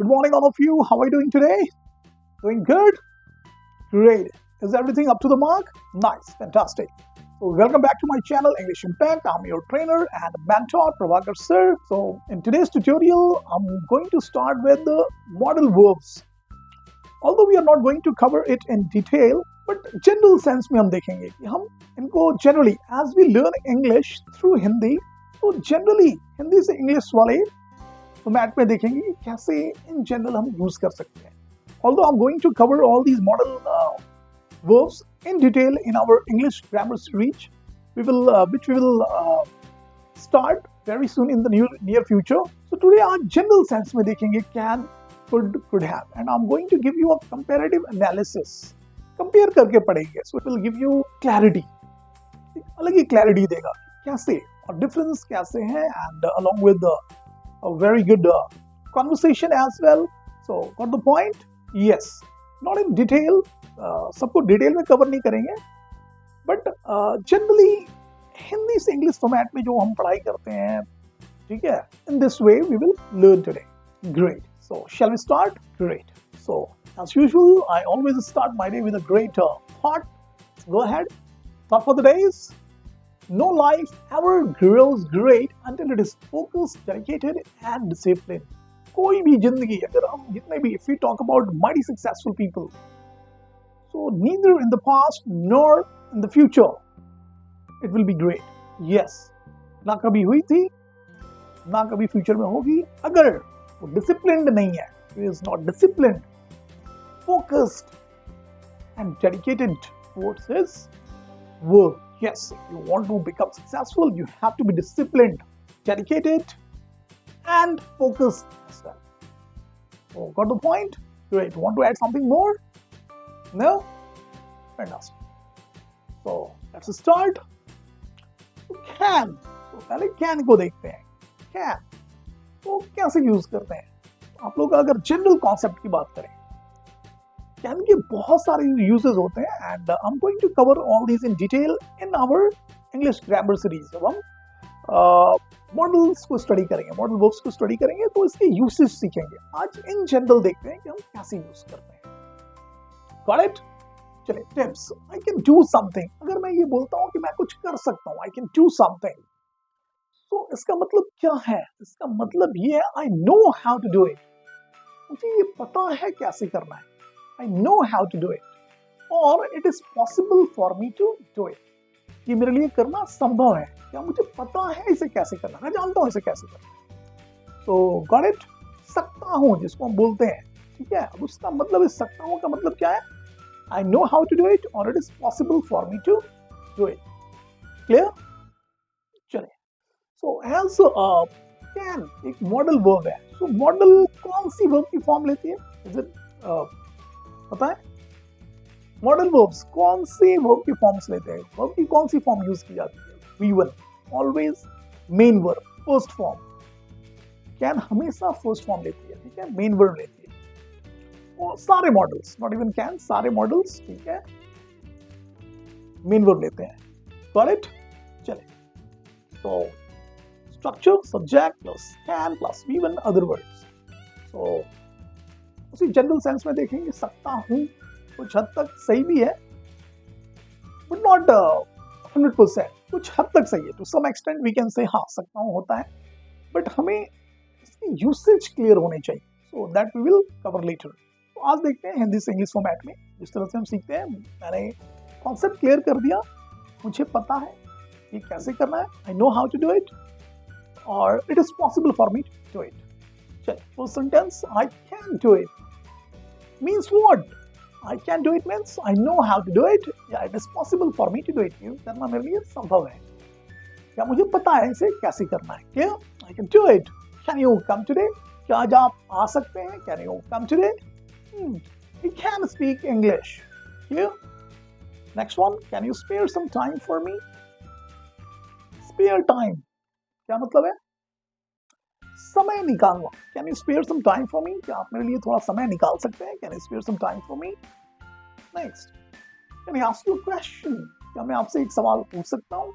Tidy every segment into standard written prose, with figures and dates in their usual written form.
morning, all of you. How are you doing today? Doing good? Great. Is everything up to the mark? Nice. Fantastic. So welcome back to my channel, English Impact. I'm your trainer and mentor, Prabhakar sir. So in today's tutorial, I'm going to start with the modal verbs. Although we are not going to cover it in detail, but general sense में हम देखेंगे कि हम इनको generally as we learn English through Hindi, तो generally Hindi से English वाले format में देखेंगे कि कैसे in general हम use कर सकते हैं. Although I'm going to cover all these modal verbs in detail in our English grammar series, which we will start very soon in the near future. So today our general sense में देखेंगे can, could have, and I'm going to give you a comparative analysis. Compare करके पढ़ेंगे, so it will give you clarity. अलग ही clarity देगा कैसे और difference कैसे है, and along with a very good conversation as well. So got the point? Yes. Not in detail. सबको detail में कवर नहीं करेंगे, बट जनरली हिंदी से इंग्लिश फॉर्मेट में जो हम पढ़ाई करते हैं, ठीक है, in this way we will learn today. Great. So shall we start? Great. So as usual, I always start my day with a great thought. Go ahead. Thought for the day is: no life ever grows great until it is focused, dedicated, and disciplined. कोई भी जिंदगी, अगर हम जितने भी, if we talk about mighty successful people, so neither in the past nor in the future it will be great. Yes, ना कभी हुई थी, ना कभी फ्यूचर में होगी, अगर वो डिसिप्लिन्ड नहीं है. He is not disciplined, focused, and dedicated towards his work. Yes, if you want to become successful, you have to be disciplined, dedicated, and focused as well. So, got the point? Great. Want to add something more? No? Fantastic. So, let's start. Can. तो पहले can को देखते हैं. Can. तो कैसे use करते हैं? आप लोग अगर जनरल कॉन्सेप्ट की बात करें, can के बहुत सारे यूजेस होते हैं, and I'm going to cover all these in detail in our English grammar series. जब हम मॉडल्स को स्टडी करेंगे, मॉडल वर्ब्स को स्टडी करेंगे, तो इसके यूसेज सीखेंगे. आज इन जनरल देखते हैं कि हम कैसे यूज करते हैं. Got it? चलिए, tips. I can do something. अगर मैं ये बोलता हूँ कि मैं कुछ कर सकता हूँ, I can do something, तो इसका मतलब क्या है? इसका मतलब ये है I know how to do it. मुझे ये पता है कैसे करना है. I know how to do it. Or it is possible for me to do it. ये मेरे लिए करना संभव है. क्या मुझे पता है इसे कैसे करना, मैं जानता हूँ इसे कैसे करना. तो got it? सकता हूँ जिसको हम बोलते हैं, ठीक है. अब उसका मतलब इस सकता हूँ का मतलब क्या है? I know how to do it, or it is possible for me to do it. Clear? चलिए. So as can एक मॉडल वर्ब है. So मॉडल कौन सी वर्ब की फॉर्म लेती है? Is it पता है? मॉडल वर्ब्स कौन सी वर्ब की फॉर्म्स लेते हैं? वर्ब की कौन सी फॉर्म यूज की जाती है? V1 always main verb, first form. Can हमेशा फर्स्ट फॉर्म लेती है, ठीक है, मेन वर्ब लेती है. और सारे मॉडल्स, नॉट इवन कैन, सारे मॉडल्स, ठीक है, मेन वर्ब लेते हैं. Got it? चले. तो structure subject plus can plus V1 other words. So उसी जनरल सेंस में देखेंगे, सकता हूं कुछ हद तक सही भी है, बट नॉट 100%. कुछ हद तक सही है. To some extent we can say हाँ सकता हूं होता है, बट हमें इसकी यूसेज क्लियर होनी चाहिए. So that we will cover letter. तो आज देखते हैं हिंदी से इंग्लिश फॉर्मेट में जिस तरह से हम सीखते हैं. मैंने कॉन्सेप्ट क्लियर कर दिया, मुझे पता है ये कैसे करना है. I know how to do it, और it is possible for me to do it. चलिए, first sentence, I can do it means what? I can do it means I know how to do it. Yeah, it is possible for me to do it. ये करना मेरे लिए संभव है. क्या मुझे पता है इसे कैसे करना है? Clear? I can do it. Can you come today? क्या आज आप आ सकते हैं? Can you come today? We can speak English. Clear? Next one. Can you spare some time for me? Spare time. क्या मतलब है? समय निकालना. Can you spare some time for me? क्या आप मेरे लिए थोड़ा समय निकाल सकते हैं? Can you spare some time for me? Next. Can I ask you a question? क्या मैं आपसे एक सवाल पूछ सकता हूँ?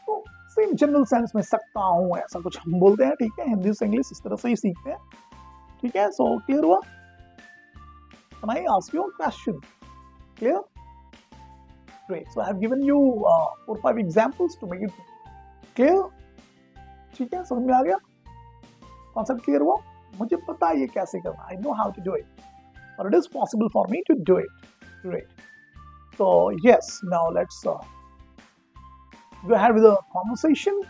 तो सेम जनरल सेंस में सकता हूँ, ऐसा कुछ हम बोलते हैं, ठीक है. हिंदी से इंग्लिश इस तरह से ही सीखते हैं. ठीक है, सो क्लियर हुआ? Can I ask you a question? Clear? Great. So I have given you 4 or 5 examples to make it clear. ठीक है, समझ में आ गया? कॉन्सेप्ट क्लियर हुआ? मुझे पता है ये कैसे करना. I know how to do it, or it is possible for me to do it. Great. So yes, now let's go ahead with the conversation.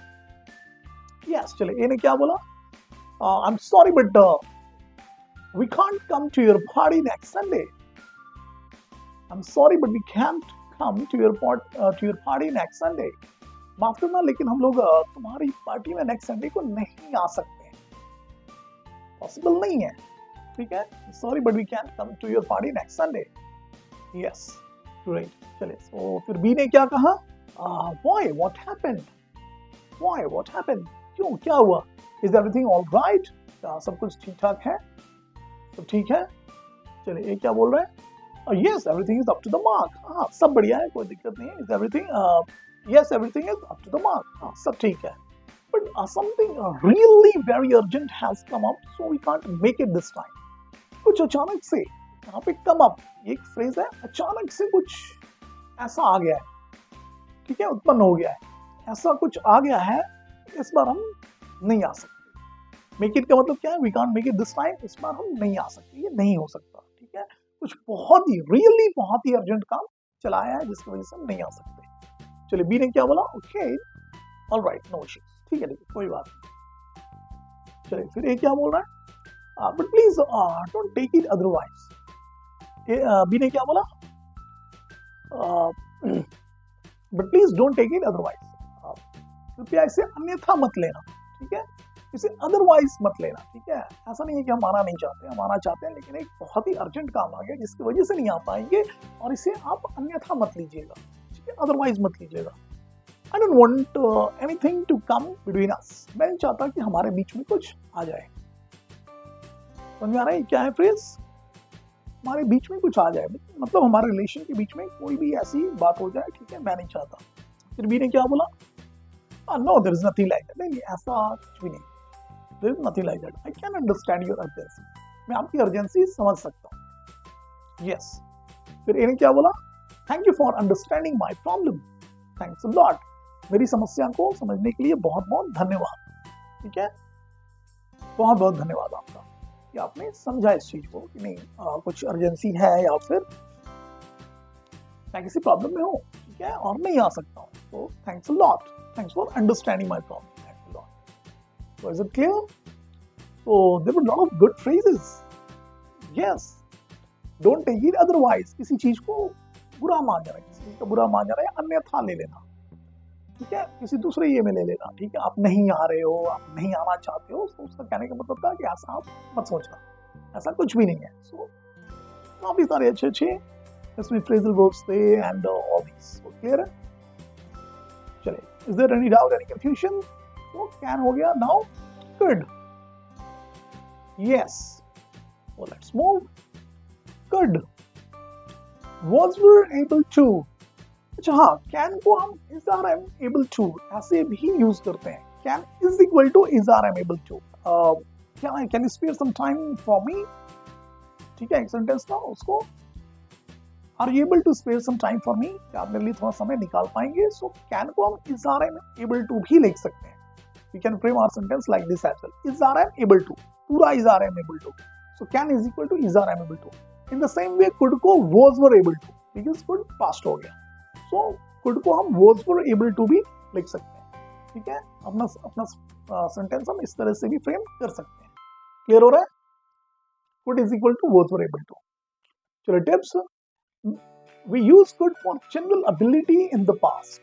Yes, चले. ये ने क्या बोला? I'm sorry, but we can't come to your party next Sunday. I'm sorry, but we can't come to your party next Sunday. माफ करना, लेकिन हम लोग तुम्हारी पार्टी में नेक्स्ट संडे को नहीं आ सकते. पॉसिबल नहीं है. ठीक है, sorry but we can come to your party next Sunday. Yes, great. चलिए, तो फिर बी ने क्या कहा? Why, what happened? Why, what happened? क्यों, क्या हुआ? Is everything all right? क्या सब कुछ ठीक ठाक है? सब ठीक है? चलिए, ये क्या बोल रहा है? Yes, everything is up to the mark. हाँ, सब बढ़िया है, कोई दिक्कत नहीं है. Is everything? Yes, everything is up to the mark. हाँ, सब ठीक है. But something really very urgent has come up, so we can't make it this time. कुछ अचानक से यहाँ पे come up, ये एक फ्रेज है. अचानक से कुछ ऐसा आ गया है, ठीक है, उत्पन्न हो गया है. ऐसा कुछ आ गया है, इस बार हम नहीं आ सकते. Make it का मतलब क्या है? We can't make it this time. इस बार हम नहीं आ सकते, ये नहीं हो सकता. ठीक है, कुछ बहुत ही रियली बहुत ही अर्जेंट काम चला आया है जिसकी वजह से हम नहीं आ सकते. चलिए, बी ने क्या बोला? Okay, alright, no issues. ठीक है, कोई बात नहीं. चलिए, फिर ये क्या बोल रहा है? But please don't take it otherwise. B ने क्या बोला? But please don't take it otherwise. कृपया इसे अन्यथा मत लेना. ठीक है, इसे अदरवाइज मत लेना. ठीक है, ऐसा नहीं है कि हम आना नहीं चाहते, हम आना चाहते हैं, लेकिन एक बहुत ही अर्जेंट काम आ गया जिसकी वजह से नहीं आ पाएंगे, और इसे आप अन्यथा मत लीजिएगा. ठीक है, अदरवाइज मत लीजिएगा. I don't want anything to come between us. मैं नहीं चाहता कि हमारे बीच में कुछ आ जाए. समझ आ रहा है क्या है फ्रेज? हमारे बीच में कुछ आ जाए, मतलब हमारे रिलेशन के बीच में कोई भी ऐसी बात हो जाए. ठीक है, मैं नहीं चाहता. फिर बी ने क्या बोला? No, there is nothing like that. नहीं, ऐसा कुछ भी नहीं. There is nothing like that. I can understand your urgency. मैं आपकी अर्जेंसी समझ सकता हूँ. Yes. फिर इन्हें क्या बोला? Thank you for understanding my problem. Thanks a lot. मेरी समस्या को समझने के लिए बहुत बहुत धन्यवाद. ठीक है, बहुत बहुत धन्यवाद आपका कि आपने समझा इस चीज को कि नहीं कुछ अर्जेंसी है या फिर मैं किसी प्रॉब्लम में हूँ. ठीक है, और नहीं आ सकता हूँ. तो thanks a lot. Thanks for understanding my problem. So is it clear? So there were a lot of good phrases. Yes. Don't take it otherwise. किसी चीज को बुरा मान जाना, किसी चीज का बुरा मान जाना या अन्यथा ले लेना. ठीक है, किसी दूसरे ये में ले लेना. ठीक है, आप नहीं आ रहे हो, आप नहीं आना चाहते हो, तो उसका कहने का मतलब था कि ऐसा आप मत सोचना. ऐसा कुछ भी नहीं है. So काफी सारे अच्छे अच्छे इसमें phrasal verbs थे and all these. So clear है? चलिए, is there any doubt, any confusion? तो can हो गया. Now good. Yes. So let's move. Good. Was were able to. अच्छा, हाँ, can को हम is are am able to ऐसे भी यूज करते हैं. Can is equal to is are am able to. Can you spare some time for me? ठीक है, एक सेंटेंस था, उसको Are you able to spare some time for me? क्या आप मेरे लिए थोड़ा समय निकाल पाएंगे? So can को हम is are am able to भी लिख सकते हैं. We can frame our sentence like this as well. Is are am able to. पूरा is are am able to. So can is equal to is are am able to. In the same way, could को was were able to. Because could past हो गया. So could को हम was were able to भी लिख सकते हैं. ठीक है, अपना sentence हम इस तरह से भी frame कर सकते हैं. Clear हो रहा है? Could is equal to was were able to. चलो tips. We use could for general ability in the past.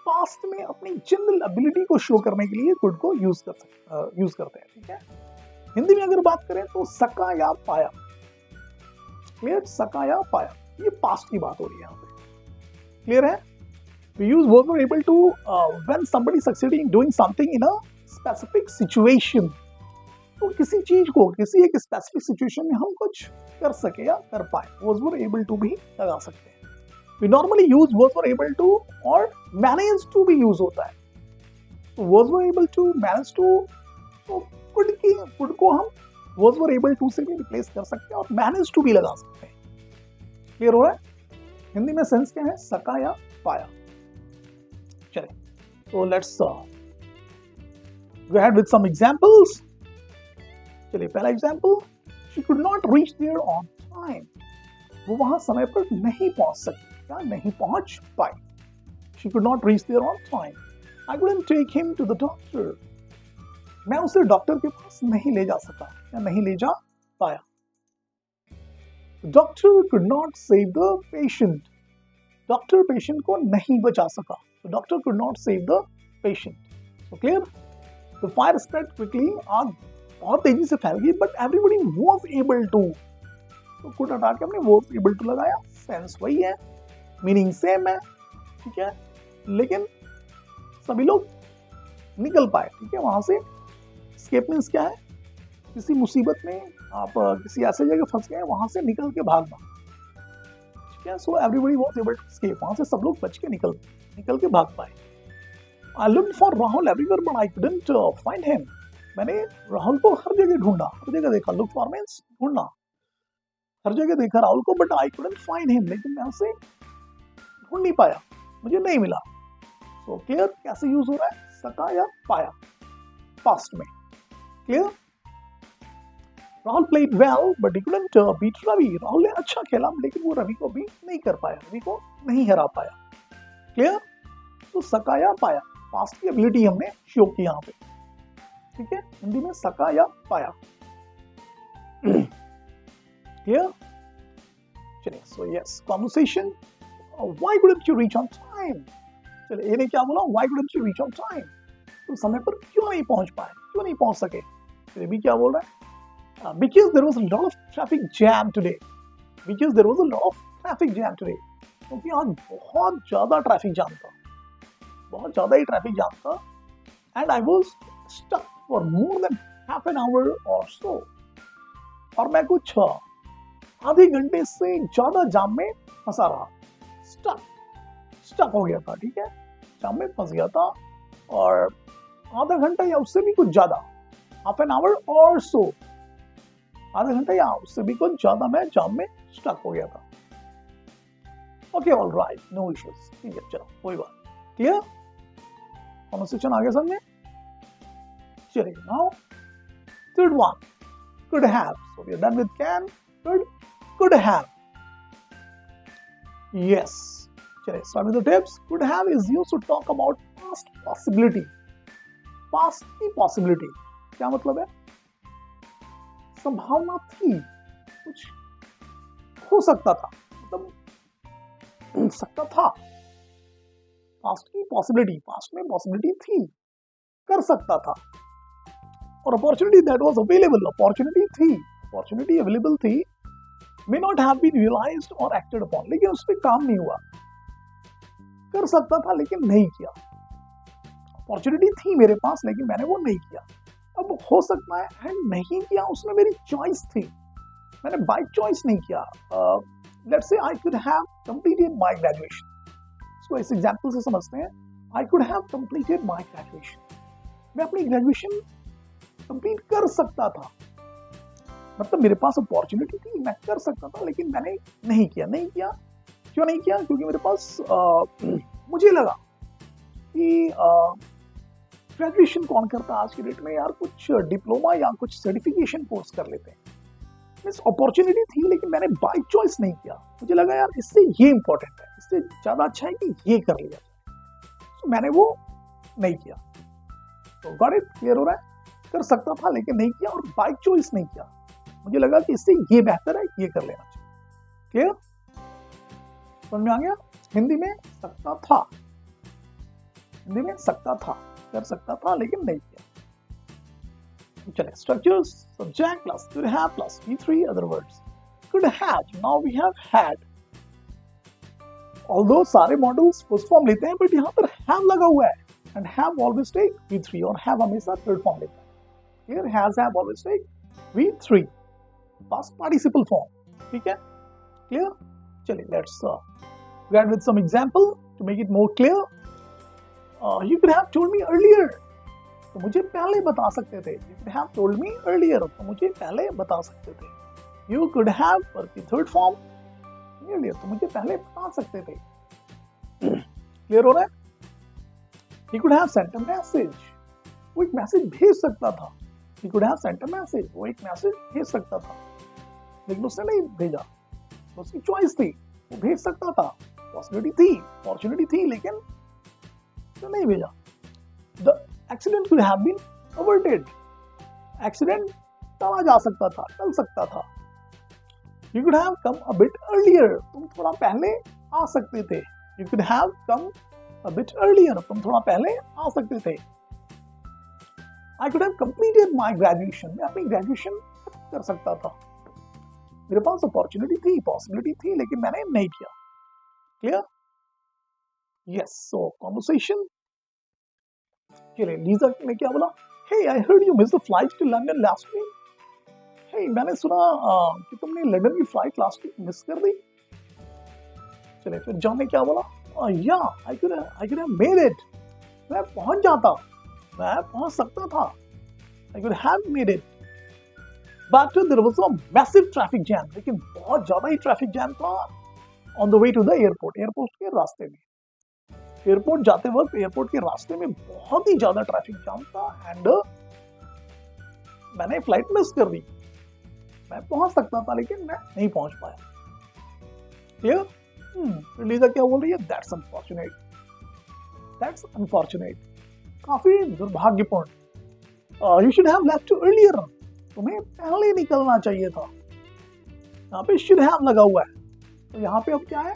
Past में अपनी जनरल एबिलिटी को शो करने के लिए कुड को यूज करते हैं. ठीक है, हिंदी में अगर बात करें तो सका या पाया. क्लियर? सका या पाया, ये पास्ट की बात हो रही है यहाँ पे. क्लियर है? We use was were able to when somebody succeeding in doing something in a specific situation. तो किसी चीज को किसी एक स्पेसिफिक सिचुएशन में हम कुछ कर सके या कर पाए, was were able to भी लगा सकते हैं. We normally use was were able to और managed to भी use होता है. So was were able to, managed to. So could को हम was were able to से भी रिप्लेस कर सकते हैं और managed to भी लगा सकते हैं. क्लियर हो रहा है? हिंदी में सेंस क्या है? सका या पाया. चलिए, so let's go ahead with some examples. चलिए, पहला example, she could not reach there on time. वो वहां समय पर नहीं पहुंच सकी. क्या? नहीं पहुंच पाई. She could not reach there on time. I couldn't take him to the doctor. मैं उसे डॉक्टर के पास नहीं ले जा सका या नहीं ले जा पाया. The doctor could not save the patient. Doctor patient को नहीं बचा सका. The doctor could not save the patient. So clear? The fire spread quickly. आग बहुत तेजी से फैल गई, but everybody was able to. तो could हटा के हमने was able to लगाया. सेंस वही है, मीनिंग सेम है, ठीक है, लेकिन सभी लोग निकल पाए. ठीक है, वहां से escape मीन्स क्या है? किसी मुसीबत में आप किसी ऐसे जगह फंस गए, वहां से निकल के भागना. ठीक है, so everybody was able to escape. वहां से सब लोग बच के निकल के भाग पाए. I looked for Rahul everywhere but I couldn't find him. मैंने राहुल को हर जगह ढूंढा, हर जगह देखा. लुक फॉर मीन्स ढूंढना. हर जगह देखा राहुल को, but I couldn't find him. लेकिन मैं उसे ढूंढ नहीं पाया, मुझे नहीं मिला. So clear? कैसे यूज हो रहा है? सका या पाया, पास्ट में. Clear? Rahul played well but he couldn't beat Ravi. Rahul ने अच्छा खेला, लेकिन वो रवि को बीट नहीं कर पाया, रवि को नहीं हरा पाया. क्लियर? तो सका या पाया, पास्ट की एबिलिटी हमने शो की यहाँ पे. ठीक है, हिंदी में सका या पाया. क्लियर? चलिए, so yes, conversation. Why couldn't you reach on time. चलिए, ये क्या बोला? Why couldn't you reach on time. तो समय पर क्यों नहीं पहुंच पाए, क्यों नहीं पहुंच सके. ये भी क्या बोल रहा है? Because there was a lot of traffic jam today. Because there was a lot of traffic jam today. क्योंकि आज बहुत ज़्यादा ट्रैफिक जाम था, बहुत ज़्यादा ही ट्रैफिक जाम था. And I was stuck for more than half an hour or so. और मैं कुछ आधे घंटे से ज़्यादा जाम में फंसा रहा. स्टक हो गया था. ठीक है, जाम में फंस गया था और आधा घंटा या उससे भी कुछ ज़्यादा, हाफ एन आवर और सो, आधा घंटा या उससे भी कुछ ज्यादा मैं जाम में स्टक हो गया था. Okay, all right, no issues. ठीक है, चलो कोई बात. क्लियर? कॉन्वर्सेशन आगे समझे. चलिए, now third one, could have. So we are done with can. Could have. Yes. चलिए, start with the tips. Could have is used to talk about past possibility. Past की possibility क्या मतलब है? संभावना थी, कुछ हो सकता था, मतलब सकता था. पास्ट की पॉसिबिलिटी, पास्ट में पॉसिबिलिटी थी, कर सकता था. और opportunity that was available, opportunity थी, अपॉर्चुनिटी अवेलेबल थी, may not have been realised और एक्टेड अपॉन. लेकिन उस पर काम नहीं हुआ. कर सकता था लेकिन नहीं किया. अपॉर्चुनिटी थी मेरे पास, लेकिन मैंने वो नहीं किया. अब हो सकता है एंड नहीं किया, उसमें मेरी चॉइस थी, मैंने बाय चॉइस नहीं किया. Let's say I could have completed my graduation. इसको इस एग्जांपल से समझते हैं. I could have completed my graduation. मैं अपनी ग्रेजुएशन कंप्लीट कर सकता था, मतलब मेरे पास अपॉर्चुनिटी थी, मैं कर सकता था, लेकिन मैंने नहीं किया. नहीं किया, क्यों नहीं किया? क्योंकि मेरे पास मुझे लगा कि ग्रेजुएशन कौन करता है आज की डेट में यार, कुछ डिप्लोमा या कुछ सर्टिफिकेशन कोर्स कर लेते हैं. मीन्स अपॉर्चुनिटी थी, लेकिन मैंने बाय चॉइस नहीं किया. मुझे लगा यार इससे ये इंपॉर्टेंट है, इससे ज़्यादा अच्छा है कि ये कर लिया जाए, तो मैंने वो नहीं किया. तो गॉट इट? क्लियर हो रहा है? कर सकता था लेकिन नहीं किया, और बाय चॉइस नहीं किया. मुझे लगा कि इससे ये बेहतर है, ये कर लेना चाहिए. क्लियर? समझ में आ गया? हिंदी में सकता था, हिंदी में सकता था, कर सकता था लेकिन नहीं किया. चलिए, structures, subject plus could have plus V3 other words. Could have, now we have had. Although सारे मॉडल्स फर्स्ट फॉर्म लेते हैं, बट यहाँ पर have लगा हुआ है, and have always take V3, और have हमेशा थर्ड फॉर्म लेता है. Here has, have always take V3, past participle form. ठीक है? Clear? चलिए, let's get with some example to make it more clear. You could have told me earlier. तो मुझे पहले बता सकते थे. You could have told me earlier. तो मुझे पहले बता सकते थे. You could have वर्ब की थर्ड फॉर्म earlier. तो मुझे पहले बता सकते थे. क्लियर हो रहा है? He could have sent a message. वो एक मैसेज भेज सकता था. He could have sent a message. वो एक मैसेज भेज सकता था, लेकिन उसने नहीं भेजा. उसकी चॉइस थी, वो भेज सकता था, पॉसिबिलिटी थी, अपॉर्चुनिटी थी, लेकिन उसने नहीं भेजा. The accident could have been averted. Accident टाला जा सकता था, टल सकता था. You could have come a bit earlier. तुम थोड़ा पहले आ सकते थे. You could have come a bit earlier. तुम थोड़ा पहले आ सकते थे. I could have completed my graduation. मैं अपनी ग्रेजुएशन कर सकता था. मेरे पास अपॉर्चुनिटी थी, पॉसिबिलिटी थी, लेकिन मैंने नहीं किया. क्लियर? यस. सो कॉन्वर्सेशन. चलिए, लीजा ने क्या बोला? Hey, I heard you missed the flight to London last week. Hey, मैंने सुना कि तुमने लंदन की फ्लाइट लास्ट वीक मिस कर दी. चलिए, फिर जॉन ने क्या बोला? Yeah, I could have made it. मैं पहुंच जाता, मैं पहुंच सकता था. I could have made it. But there was a massive traffic jam. लेकिन बहुत ज़्यादा ही ट्रैफिक जैम था on the way to the airport. Airport के रास्ते में. एयरपोर्ट जाते वक्त एयरपोर्ट के रास्ते में बहुत ही ज़्यादा ट्रैफिक जाम था एंड मैंने फ्लाइट मिस कर दी. मैं पहुंच सकता था, लेकिन मैं नहीं पहुंच पाया. क्लियर? लीजा क्या बोल रही है? That's unfortunate. That's unfortunate. काफी दुर्भाग्यपूर्ण. You should have left earlier. तुम्हें पहले निकलना चाहिए था. यहाँ पे should have लगा हुआ है, तो यहाँ पे अब क्या है?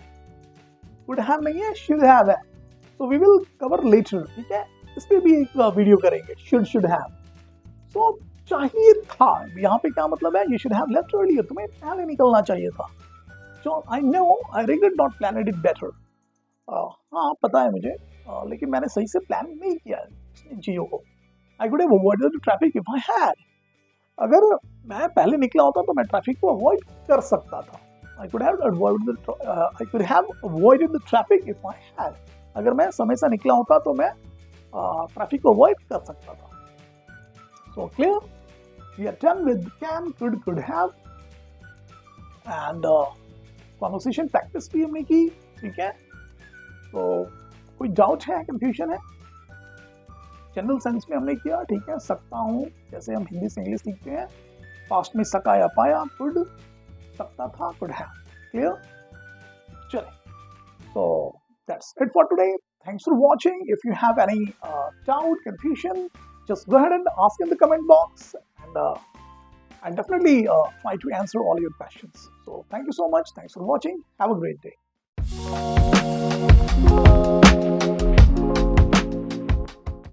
would have नहीं है, should have है. So we will cover later. ठीक है, इस पे भी एक वीडियो करेंगे. should have. So चाहिए था, यहाँ पे क्या मतलब है? You should have left earlier. तुम्हें पहले निकलना चाहिए था. So I know I regret not planning it better. हाँ, पता है मुझे, लेकिन मैंने सही से प्लान नहीं किया है चीज़ों को. I could have avoided the traffic if I had. अगर मैं पहले निकला होता तो मैं ट्रैफिक को अवॉइड कर सकता था. I could have avoided the traffic if I had. अगर मैं समय से निकला होता तो मैं ट्रैफिक को अवॉइड कर सकता था. So clear? We are done with can, could have and conversation practice भी हमने की. ठीक है, तो कोई डाउट है, कंफ्यूजन है? जनरल सेंस में हमने किया. ठीक है, सकता हूँ, जैसे हम हिंदी से इंग्लिश सीखते हैं. पास्ट में सका या पाया, कुड, सकता था, कुड हैव. क्लियर? चले, so that's it for today. Thanks for watching. If you have any doubt, confusion, just go ahead and ask in the comment box, and I'll definitely try to answer all your questions. So thank you so much. Thanks for watching. Have a great day.